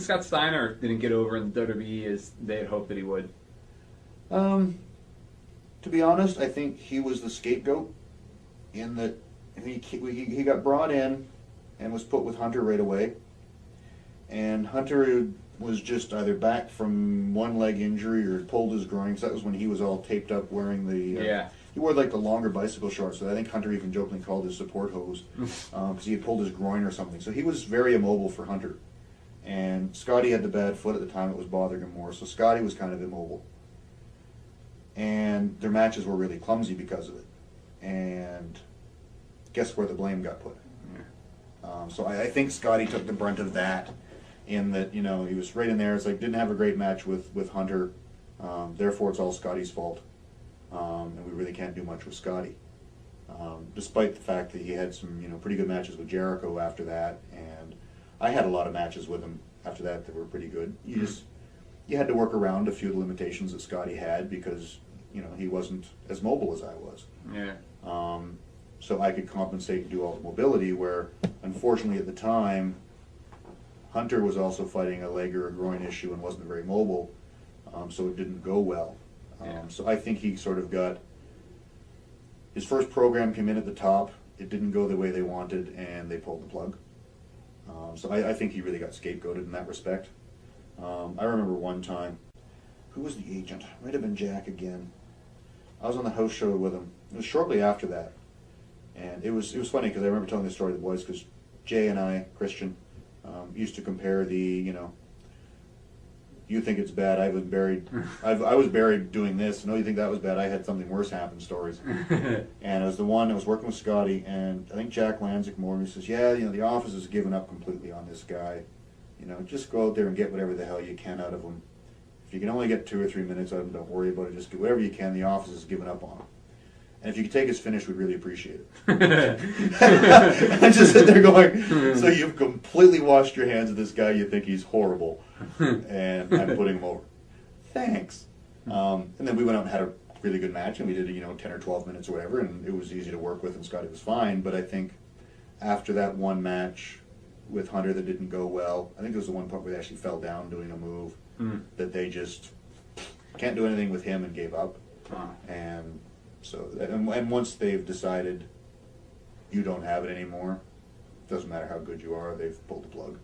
Scott Steiner didn't get over in the WWE as they had hoped that he would? To be honest, I think he was the scapegoat in that he got brought in and was put with Hunter right away. And Hunter was just either back from one leg injury or pulled his groin. So that was when he was all taped up wearing the... He wore like the longer bicycle shorts, so I think Hunter even jokingly called his support hose because he had pulled his groin or something. So he was very immobile for Hunter. And Scotty had the bad foot at the time, it was bothering him more. So Scotty was kind of immobile. And their matches were really clumsy because of it. And guess where the blame got put? So I think Scotty took the brunt of that in that, he was right in there. It's like, didn't have a great match with Hunter. Therefore, it's all Scotty's fault. And we really can't do much with Scotty. Despite the fact that he had some, pretty good matches with Jericho after that. And I had a lot of matches with him after that were pretty good. You had to work around a few of the limitations that Scotty had because, he wasn't as mobile as I was. Yeah. So I could compensate and do all the mobility where, unfortunately at the time, Hunter was also fighting a leg or a groin issue and wasn't very mobile, so it didn't go well. So I think he sort of got, his first program came in at the top, it didn't go the way they wanted, and they pulled the plug. So I think he really got scapegoated in that respect. I remember one time, who was the agent? Might have been Jack again. I was on the house show with him. It was shortly after that. And it was funny because I remember telling the story to the boys because Jay and I, Christian, used to compare the, you think it's bad, I was buried doing this. No, you think that was bad, I had something worse happen stories. And it was the one that was working with Scotty, and I think Jack Lanzik more, and he says, the office has given up completely on this guy. Just go out there and get whatever the hell you can out of him. If you can only get 2 or 3 minutes out of him, don't worry about it. Just get whatever you can. The office has given up on him. And if you could take his finish, we'd really appreciate it. I just sit there going, so you've completely washed your hands of this guy. You think he's horrible. And I'm putting him over. Thanks. And then we went out and had a really good match, and we did 10 or 12 minutes or whatever, and it was easy to work with, and Scotty was fine. But I think after that one match with Hunter that didn't go well, I think it was the one part where they actually fell down doing a move that they just can't do anything with him and gave up. And so, and once they've decided you don't have it anymore, doesn't matter how good you are, they've pulled the plug.